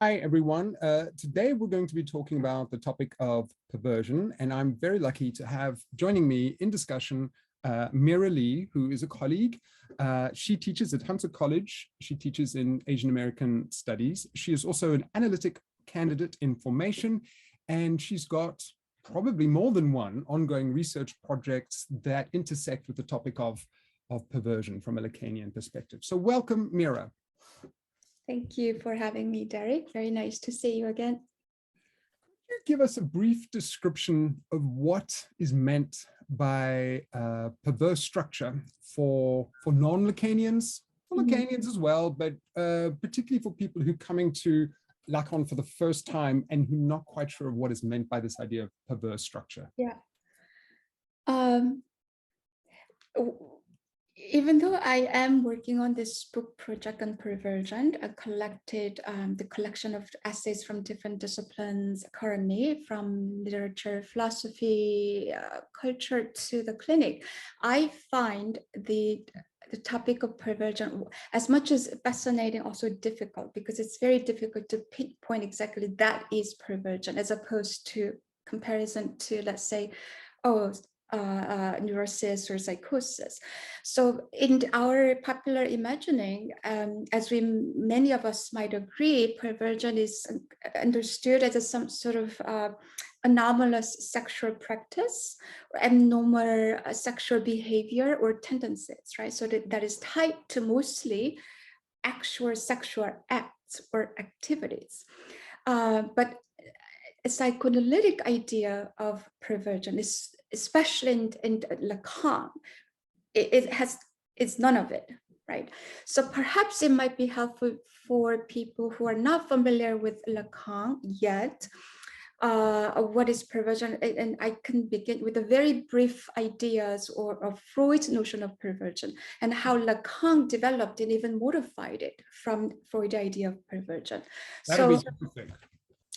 Hi, everyone. Today we're going to be talking about the topic of perversion, and I'm very lucky to have joining me in discussion Meera Lee, who is a colleague. She teaches at Hunter College. She teaches in Asian American Studies. She is also an analytic candidate in formation, and she's got probably more than one ongoing research projects that intersect with the topic of perversion from a Lacanian perspective. So welcome, Meera. Thank you for having me, Derek. Very nice to see you again. Could you give us a brief description of what is meant by perverse structure for non-Lacanians, for Lacanians as well, but particularly for people who are coming to Lacan for the first time and who are not quite sure of what is meant by this idea of perverse structure? Yeah. Even though I am working on this book project on perversion, I collected the collection of essays from different disciplines currently, from literature, philosophy, culture to the clinic. I find the topic of perversion as much as fascinating, also difficult, because it's very difficult to pinpoint exactly that is perversion, as opposed to comparison to, let's say, neurosis or psychosis. So in our popular imagining, as many of us might agree, perversion is understood as some sort of anomalous sexual practice or abnormal sexual behavior or tendencies, right? So that is tied to mostly actual sexual acts or activities. But a psychoanalytic idea of perversion is, especially in Lacan, it's none of it, right? So perhaps it might be helpful for people who are not familiar with Lacan yet, what is perversion, and I can begin with a very brief ideas of Freud's notion of perversion and how Lacan developed and even modified it from Freud's idea of perversion. That'll be interesting.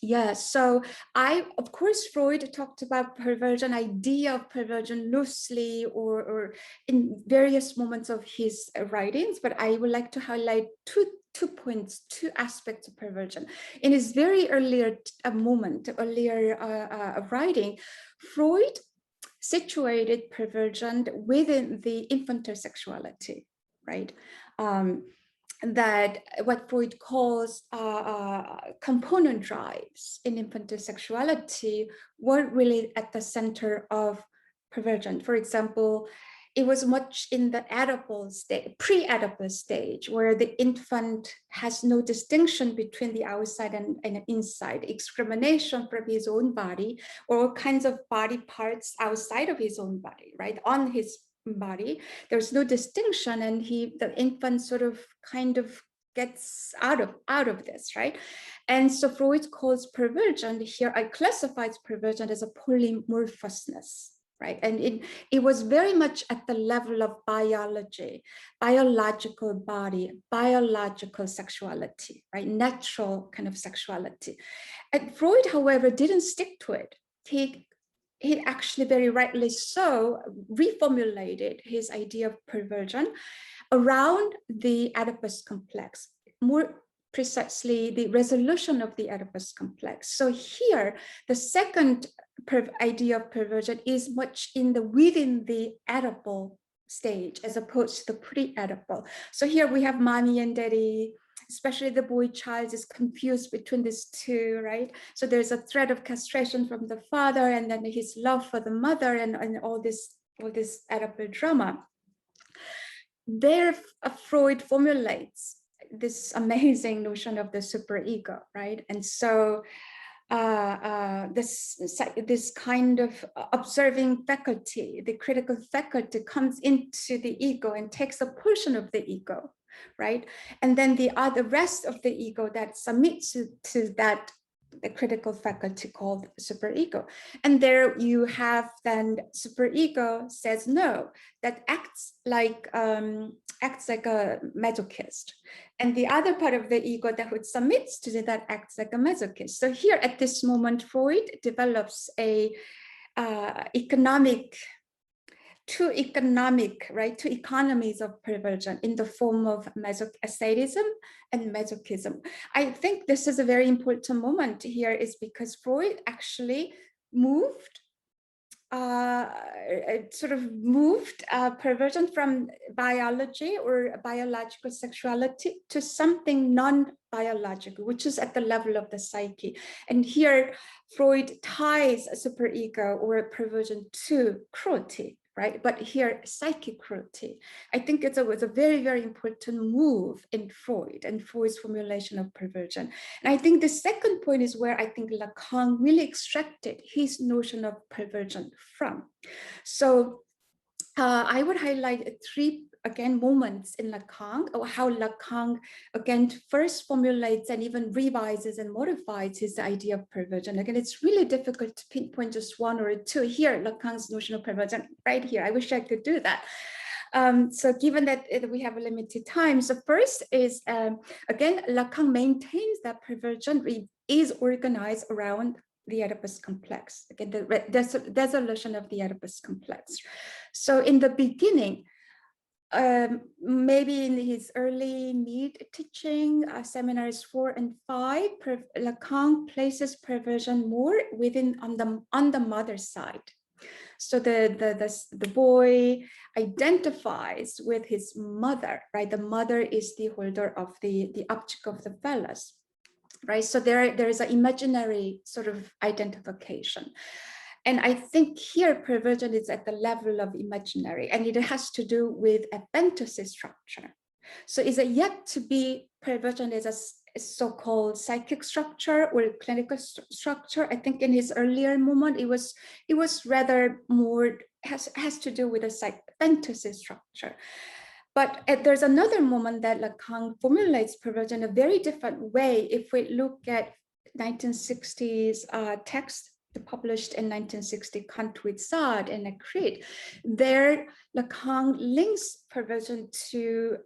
Yeah, so of course, Freud talked about perversion, idea of perversion loosely or in various moments of his writings, but I would like to highlight two points, two aspects of perversion. In his very earlier writing, Freud situated perversion within the infantile sexuality, right? That what Freud calls component drives in infantile sexuality were really at the center of perversion. For example, it was much in the Oedipal stage, pre-Oedipal stage, where the infant has no distinction between the outside and inside, discrimination from his own body or all kinds of body parts outside of his own body, right, on his body. There's no distinction, and the infant sort of kind of gets out of this, right? And so Freud calls perversion here, I classifies perversion as a polymorphousness, right? And it was very much at the level of biology, biological body, biological sexuality, right? Natural kind of sexuality. And Freud, however, didn't stick to it. He actually, very rightly so, reformulated his idea of perversion around the Oedipus complex, more precisely the resolution of the Oedipus complex. So here, the second idea of perversion is much within the Oedipal stage, as opposed to the pre-Oedipal. So here we have mommy and daddy, especially the boy child is confused between these two, right? So there's a threat of castration from the father, and then his love for the mother, and all this Oedipal drama. There, Freud formulates this amazing notion of the superego, right? And so this kind of observing faculty, the critical faculty, comes into the ego and takes a portion of the ego, right? And then the rest of the ego that submits to that, the critical faculty called superego. And there you have then superego says no, that acts like a masochist. And the other part of the ego that would submit to that acts like a masochist. So here at this moment, Freud develops a economic two economic, right, two economies of perversion in the form of sadism and masochism. I think this is a very important moment here, is because Freud actually moved perversion from biology or biological sexuality to something non-biological, which is at the level of the psyche. And here Freud ties a superego or a perversion to cruelty, right? But here, psychic cruelty. I think it was a very, very important move in Freud and Freud's formulation of perversion. And I think the second point is where I think Lacan really extracted his notion of perversion from. So I would highlight three, again, moments in Lacan, or how Lacan, again, first formulates and even revises and modifies his idea of perversion. Again, it's really difficult to pinpoint just one or two. Here, Lacan's notion of perversion, right here. I wish I could do that. So given that we have a limited time, so first is, again, Lacan maintains that perversion is organized around the Oedipus complex, again, the dissolution of the Oedipus complex. So in the beginning, maybe in his early mid teaching, seminars 4 and 5, Lacan places perversion more on the mother's side. So the boy identifies with his mother, right? The mother is the holder of the object of the phallus, right? So there is an imaginary sort of identification. And I think here perversion is at the level of imaginary, and it has to do with a fantasy structure. So is it yet to be perversion as a so-called psychic structure or clinical structure? I think in his earlier moment, it was rather more, has to do with a fantasy structure. But there's another moment that Lacan formulates perversion in a very different way. If we look at 1960s text published in 1960, Kant with Sade and a Creed, there Lacan links perversion to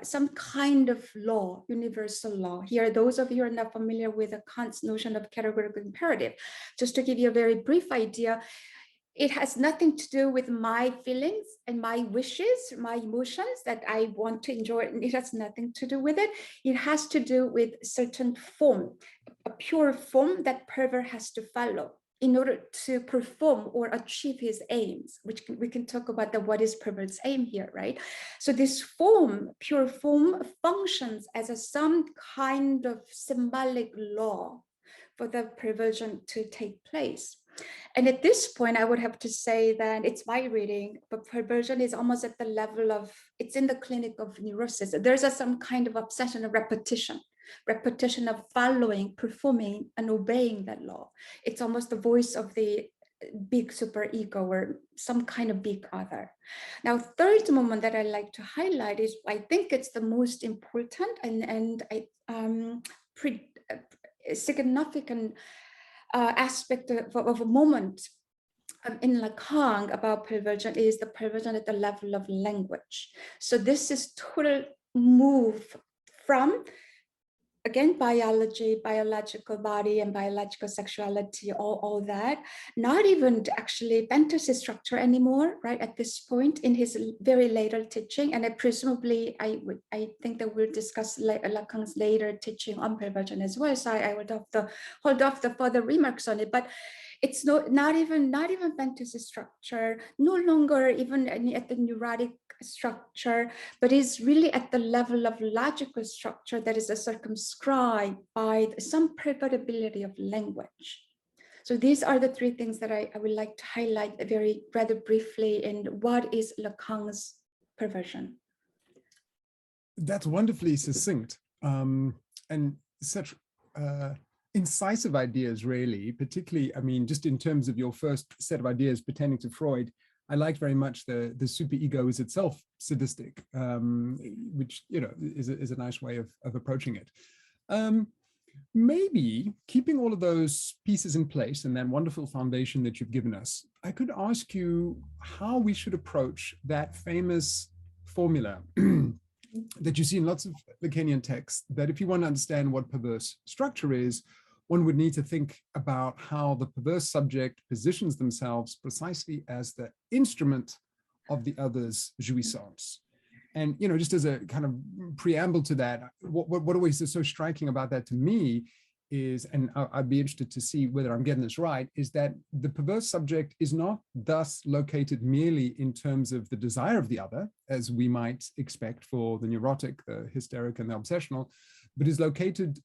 some kind of law, universal law. Here, those of you who are not familiar with Kant's notion of categorical imperative, just to give you a very brief idea, it has nothing to do with my feelings and my wishes, my emotions that I want to enjoy. It has nothing to do with it. It has to do with certain form, a pure form that pervert has to follow in order to perform or achieve his aims, which we can talk about what is pervert's aim here, right? So this form, pure form, functions as some kind of symbolic law for the perversion to take place. And at this point, I would have to say that it's my reading, but perversion is almost at the level of, it's in the clinic of neurosis. There's some kind of obsession of repetition of following, performing, and obeying that law. It's almost the voice of the big superego or some kind of big other. Now, third moment that I like to highlight is, I think it's the most important and significant aspect of a moment in Lacan about perversion is the perversion at the level of language. So this is total move from, again, biology, biological body and biological sexuality, all that, not even actually fantasy structure anymore, right? At this point in his very later teaching, and presumably I think that we'll discuss Lacan's later teaching on perversion as well. So I would have to hold off the further remarks on it, but it's not even fantasy structure, no longer even at the neurotic structure, but is really at the level of logical structure that is circumscribed by some pervertibility of language. So these are the three things that I would like to highlight rather briefly in what is Lacan's perversion. That's wonderfully succinct and such incisive ideas, really, particularly, I mean, just in terms of your first set of ideas pertaining to Freud. I liked very much the superego is itself sadistic, which, you know, is a nice way of approaching it. Maybe keeping all of those pieces in place and that wonderful foundation that you've given us, I could ask you how we should approach that famous formula that you see in lots of Lacanian texts, that if you want to understand what perverse structure is, one would need to think about how the perverse subject positions themselves precisely as the instrument of the other's jouissance. And, you know, just as a kind of preamble to that, what always is so striking about that to me is, and I'd be interested to see whether I'm getting this right, is that the perverse subject is not thus located merely in terms of the desire of the other, as we might expect for the neurotic, the hysteric, and the obsessional, but is located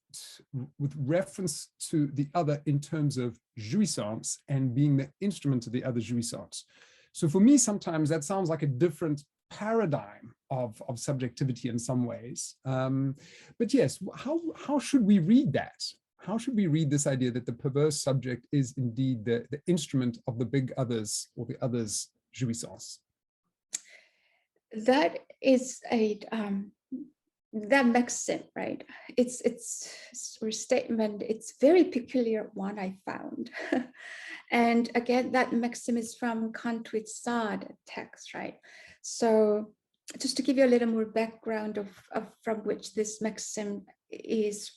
with reference to the other in terms of jouissance and being the instrument of the other jouissance. So for me, sometimes that sounds like a different paradigm of subjectivity in some ways. But yes, how should we read that? How should we read this idea that the perverse subject is indeed the instrument of the big others or the other's jouissance? That is that maxim, right? It's a statement. It's very peculiar one I found. And again, that maxim is from Kant with Sade text, right? So just to give you a little more background of from which this maxim is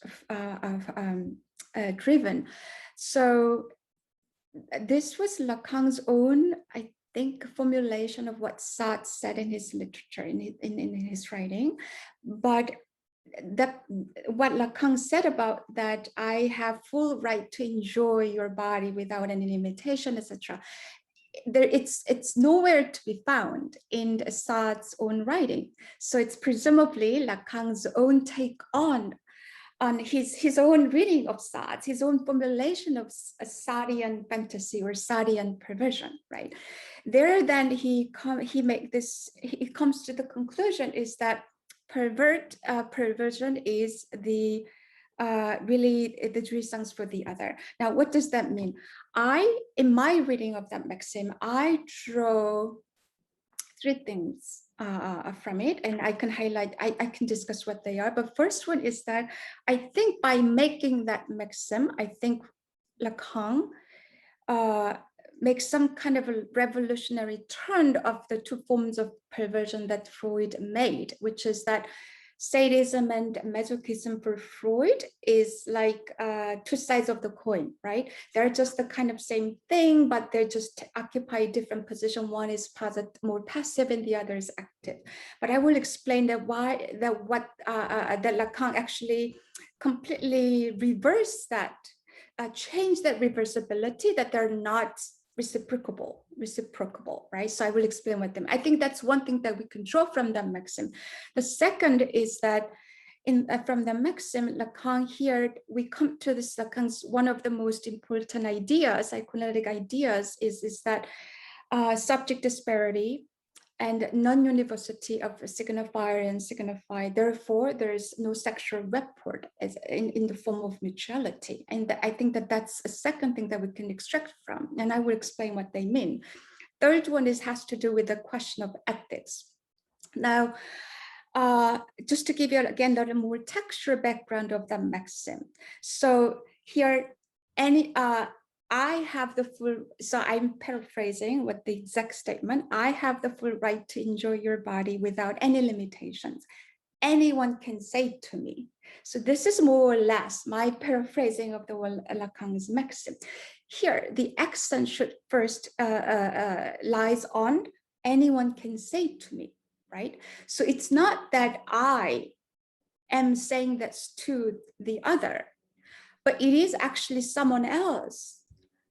driven. So this was Lacan's own, I think, formulation of what Sade said in his literature, in his writing. But what Lacan said about that, I have full right to enjoy your body without any limitation, etc. It's nowhere to be found in Sade's own writing. So it's presumably Lacan's own take on his own reading of Sade, his own formulation of a Sadean fantasy or Sadean perversion, right? There, then he comes to the conclusion is that perversion is the really the jouissance for the other. Now, what does that mean? In my reading of that maxim, I draw three things from it, and I can highlight, I can discuss what they are. But first one is that I think by making that maxim, I think Lacan makes some kind of a revolutionary turn of the two forms of perversion that Freud made, which is that sadism and masochism for Freud is like two sides of the coin, right? They're just the kind of same thing, but they just occupy a different position. One is more passive and the other is active. But I will explain that that Lacan actually completely reversed that, change that reversibility, that they're not reciprocable, right? So I will explain what them. I think that's one thing that we can draw from the maxim. The second is that from the maxim, Lacan here, we come to this Lacan's one of the most important ideas, psychoanalytic ideas, is that subject disparity and non-universality of signifier and signified. Therefore, there is no sexual rapport as in the form of mutuality. And I think that that's a second thing that we can extract from, and I will explain what they mean. Third one has to do with the question of ethics. Now, just to give you again a more textual background of the maxim. So here, I have the full, so I'm paraphrasing what the exact statement, I have the full right to enjoy your body without any limitations. Anyone can say to me. So this is more or less my paraphrasing of the Lacan's maxim. Here, the accent should first lies on anyone can say to me, right? So it's not that I am saying this to the other, but it is actually someone else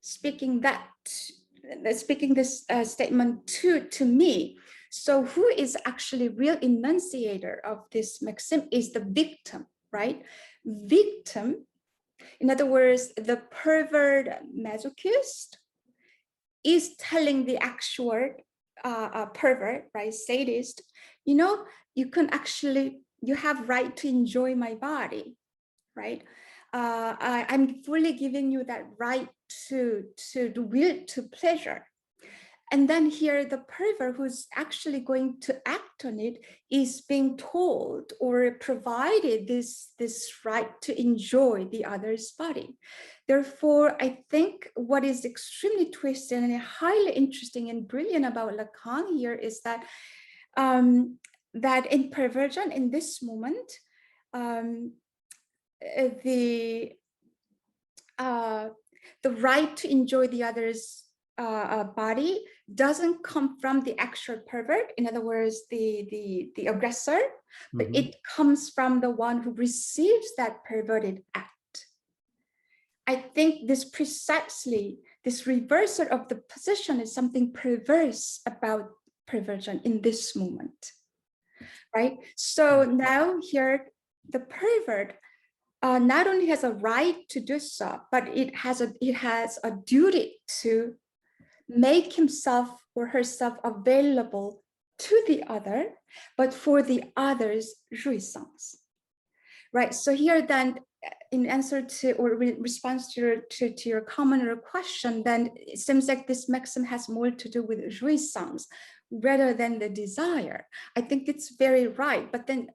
speaking this statement to me. So who is actually real enunciator of this maxim is the victim, right? Victim, in other words, the pervert masochist is telling the actual pervert, right, sadist, you know, you have right to enjoy my body, right? I'm fully giving you that right to the will to pleasure. And then here the pervert who's actually going to act on it is being told or provided this right to enjoy the other's body. Therefore, I think what is extremely twisted and highly interesting and brilliant about Lacan here is that that in perversion, in this moment, the right to enjoy the other's body doesn't come from the actual pervert, in other words, the aggressor, but it comes from the one who receives that perverted act. I think this precisely, this reversal of the position is something perverse about perversion in this moment, right? So now here, the pervert not only has a right to do so, but it has a duty to make himself or herself available to the other, but for the other's jouissance, right? So here then, in answer to or response to your comment or question, then it seems like this maxim has more to do with jouissance rather than the desire. I think it's very right, but then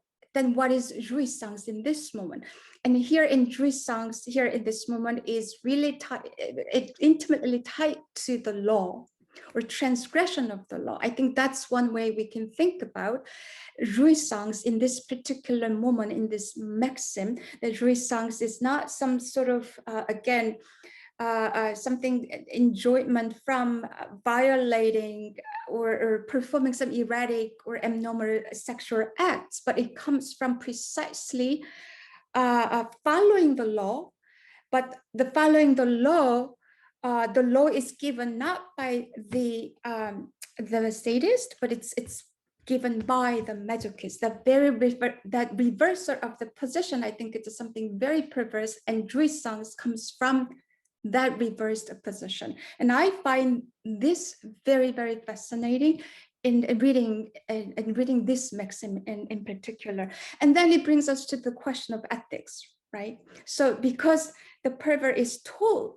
what is jouissance in this moment? And here in jouissance, here in this moment is really intimately tied to the law or transgression of the law. I think that's one way we can think about jouissance in this particular moment, in this maxim, that jouissance is not some sort of, something enjoyment from violating or performing some erratic or abnormal sexual acts, but it comes from precisely following the law. But the following the law is given not by the sadist, but it's given by the masochist. That reversal of the position, I think it's something very perverse, and jouissance comes from that reversed position. And I find this very, very fascinating in reading this maxim in particular. And then it brings us to the question of ethics, right? So because the pervert is told,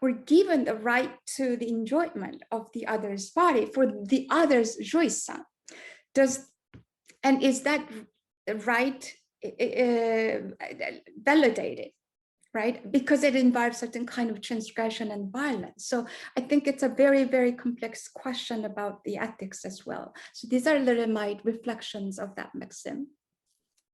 we're given the right to the enjoyment of the other's body for the other's jouissance. Is that right validated, right? Because it involves certain kind of transgression and violence. So I think it's a very, very complex question about the ethics as well. So these are little my reflections of that maxim.